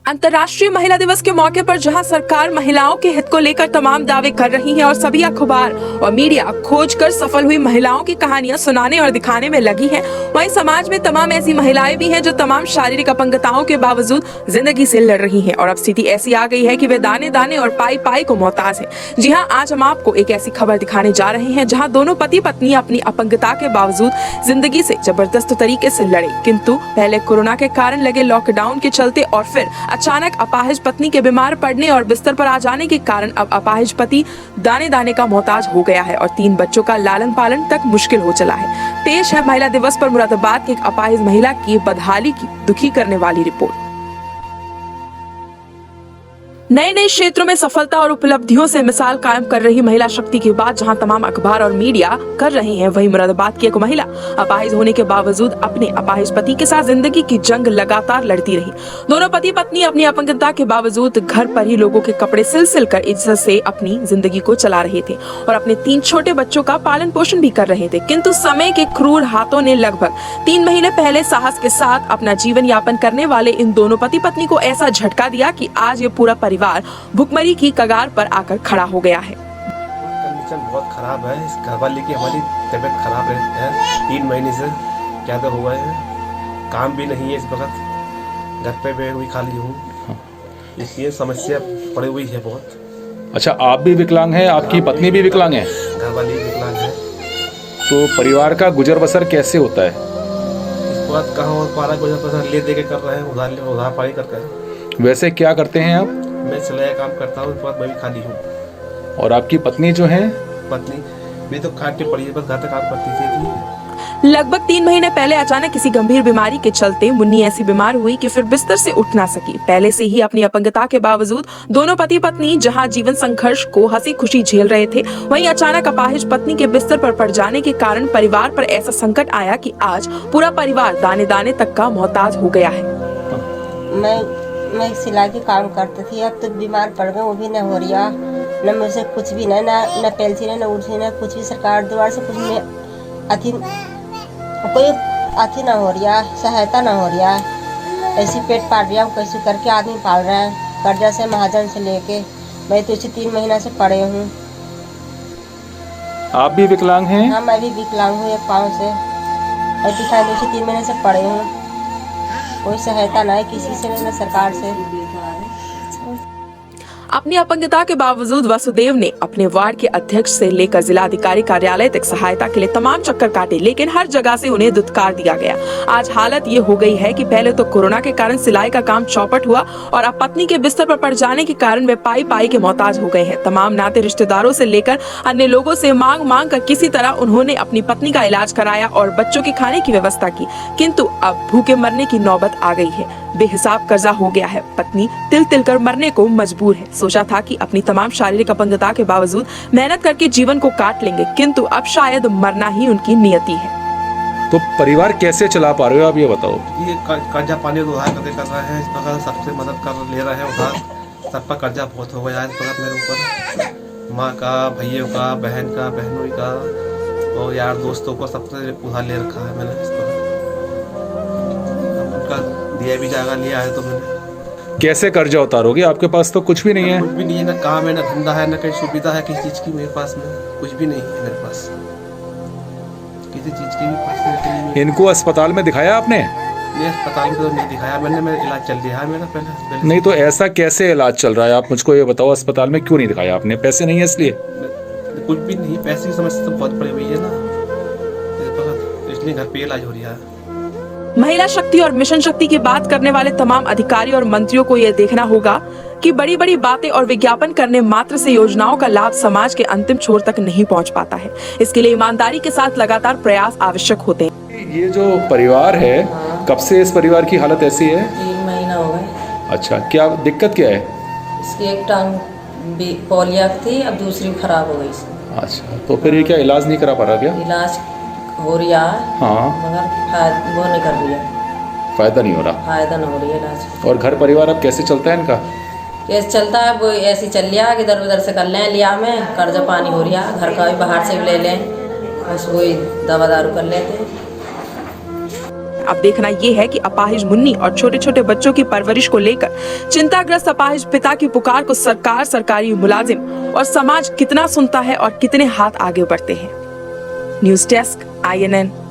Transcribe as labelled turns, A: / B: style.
A: अंतर्राष्ट्रीय महिला दिवस के मौके पर जहां सरकार महिलाओं के हित को लेकर तमाम दावे कर रही है और सभी अखबार और मीडिया खोजकर सफल हुई महिलाओं की कहानियां सुनाने और दिखाने में लगी है, वहीं समाज में तमाम ऐसी महिलाएं भी हैं जो तमाम शारीरिक अपंगताओं के बावजूद जिंदगी से लड़ रही हैं और अब स्थिति ऐसी आ गई है कि वे दाने दाने और पाई पाई को मोहताज है। जी हाँ, आज हम आपको एक ऐसी खबर दिखाने जा रहे हैं जहाँ दोनों पति पत्नी अपनी अपंगता के बावजूद जिंदगी से जबरदस्त तरीके से लड़े, किंतु पहले कोरोना के कारण लगे लॉकडाउन के चलते और फिर अचानक अपाहिज पत्नी के बीमार पड़ने और बिस्तर पर आ जाने के कारण अब अपाहिज पति दाने दाने का मोहताज हो गया है और 3 बच्चों का लालन पालन तक मुश्किल हो चला है। पेश है महिला दिवस पर मुरादाबाद की एक अपाहिज महिला की बदहाली की दुखी करने वाली रिपोर्ट। नए नए क्षेत्रों में सफलता और उपलब्धियों से मिसाल कायम कर रही महिला शक्ति की बात जहां तमाम अखबार और मीडिया कर रहे हैं, वहीं मुरादाबाद की एक महिला अपाहिज होने के बावजूद अपने अपाहिज पति के साथ जिंदगी की जंग लगातार लड़ती रही। दोनों पति पत्नी अपनी अपंगता के बावजूद घर पर ही लोगों के कपड़े सिल कर इज्जत से अपनी जिंदगी को चला रहे थे और अपने 3 छोटे बच्चों का पालन पोषण भी कर रहे थे, किंतु समय के क्रूर हाथों ने लगभग 3 महीने पहले साहस के साथ अपना जीवन यापन करने वाले इन दोनों पति पत्नी को ऐसा झटका दिया कि आज ये पूरा परिवार भुखमरी की कगार पर आकर खड़ा हो गया है।
B: कंडीशन बहुत खराब है। इस घरवाली की हमारी तबीयत खराब है 3 महीने से ज़्यादा हुआ है। काम भी नहीं है इस वक्त, घर पे मैं भी खाली हूँ, इसलिए समस्या पड़ी हुई है बहुत।
C: अच्छा, आप भी विकलांग हैं, आपकी पत्नी भी विकलांग है?
B: घरवाली विकलांग है।
C: तो परिवार का गुजर बसर कैसे होता है?
B: इस बात कहाँ और पारा गुजर बसर ले दे के कर रहे हैं, उधार पारी करके।
C: वैसे क्या करते हैं आप?
B: मैं सिलाई काम करता हूँ, इस बात मैं भी खाली हूँ।
C: और आपकी पत्नी जो है?
B: पत्नी मैं तो खाट के पड़ी है, बस घर पे काम करती थी।
A: लगभग 3 महीने पहले अचानक किसी गंभीर बीमारी के चलते मुन्नी ऐसी बीमार हुई कि फिर बिस्तर से उठ ना सकी। पहले से ही अपनी अपंगता के बावजूद दोनों पति पत्नी जहां जीवन संघर्ष को हंसी खुशी झेल रहे थे, वहीं अचानक अपाहिज पत्नी के बिस्तर पर पड़ जाने के कारण परिवार पर ऐसा संकट आया कि आज पूरा परिवार दाने दाने तक का मोहताज हो गया है।
D: मैं सिलाई के काम करती थी, अब तो बीमार पड़ गए, वो भी न हो रहा, न मुझसे कुछ भी न पेंशन न उठी न कुछ भी, सरकार द्वारा से कुछ में कोई अथी न हो रहा, सहायता न हो रहा। ऐसी पेट पाल रहा हूँ, कैसे करके आदमी पाल रहा है, कर्जा से महाजन से लेके। मैं तो इसे 3 महीना से पड़े हूँ।
C: आप भी विकलांग हैं?
D: हाँ, मैं भी विकलांग हूँ, एक पाँव से और दिखाई दो 3 महीने से पड़े हूँ। कोई सहायता ना है किसी से, न सरकार से।
A: अपनी अपंगता के बावजूद वासुदेव ने अपने वार्ड के अध्यक्ष से लेकर जिलाधिकारी कार्यालय तक सहायता के लिए तमाम चक्कर काटे, लेकिन हर जगह से उन्हें दुत्कार दिया गया। आज हालत ये हो गई है कि पहले तो कोरोना के कारण सिलाई का काम चौपट हुआ और अब पत्नी के बिस्तर पर पड़ जाने के कारण वे पाई पाई के मोहताज हो गए हैं। तमाम नाते रिश्तेदारों से लेकर अन्य लोगों से मांग कर किसी तरह उन्होंने अपनी पत्नी का इलाज कराया और बच्चों के खाने की व्यवस्था की, किंतु अब भूखे मरने की नौबत आ गई है। बेहिसाब कर्जा हो गया है। पत्नी तिल कर मरने को मजबूर है। सोचा था कि अपनी तमाम शारीरिक अपंगता के बावजूद मेहनत करके जीवन को काट लेंगे, किंतु अब शायद मरना ही उनकी नियति है।
C: तो परिवार कैसे चला पा रहे हो आप, ये बताओ।
B: ये कर्जा पानी उधार करके कर रहे हैं, इस प्रकार सबसे मदद कर ले रहे हैं उधार। सब पर कर्जा बहुत हो गया है इस प्रकार मेरे ऊपर, माँ का, भैया का, बहन का, बहनों का और यार दोस्तों को सबसे उधार ले रखा है मैंने। इस प्रकार उनका दिया भी जाएगा, लिया है तो मैंने।
C: कैसे कर्जा उतारोगे? आपके पास तो कुछ भी नहीं है।
B: कुछ भी नहीं है, ना काम है, ना धंधा है, ना कहीं सुविधा है किसी चीज की मेरे पास में। कुछ भी नहीं है मेरे पास, किसी चीज की भी फैसिलिटी नहीं है।
C: इनको अस्पताल में दिखाया आपने?
B: नहीं, अस्पताल में तो नहीं दिखाया मैंने, मेरा इलाज चल रहा है मेरा पहले।
C: नहीं तो ऐसा कैसे इलाज चल रहा है, आप मुझको ये बताओ। अस्पताल में क्यों नहीं दिखाया आपने? पैसे नहीं है इसलिए?
B: कुछ भी नहीं, पैसे की समस्या तो बहुत पड़ी हुई है ना, इसलिए घर पे इलाज हो रहा है।
A: महिला शक्ति और मिशन शक्ति की बात करने वाले तमाम अधिकारी और मंत्रियों को यह देखना होगा कि बड़ी बड़ी बातें और विज्ञापन करने मात्र से योजनाओं का लाभ समाज के अंतिम छोर तक नहीं पहुंच पाता है। इसके लिए ईमानदारी के साथ लगातार प्रयास आवश्यक होते हैं।
C: ये जो परिवार है, कब से इस परिवार की हालत ऐसी है?
E: 3 महीना हो गए।
C: अच्छा, क्या दिक्कत क्या है?
E: इसकी एक टांग पोलिया थी, अब दूसरी खराब हो गई।
C: अच्छा, तो फिर ये क्या इलाज नहीं करा पा रहा क्या?
E: इलाज हो रहा है,
C: हाँ,
E: मगर वो नहीं कर रही है,
C: फायदा नहीं हो रहा।
E: फायदा नहीं हो रही है इलाज।
C: और घर परिवार अब कैसे चलता है इनका?
E: कैसे चलता है, वो ऐसे चल लिया कि इधर उधर से कर लें, लिया में कर्जा पानी हो रहा, घर का भी बाहर से भी ले लें, बस वही दवा दारू कर लेते हैं।
A: अब देखना ये है कि अपाहिज मुन्नी और छोटे छोटे बच्चों की परवरिश को लेकर चिंताग्रस्त अपाहिज पिता की पुकार को सरकार, सरकारी मुलाजिम और समाज कितना सुनता है और कितने हाथ आगे बढ़ते हैं। News desk, INN।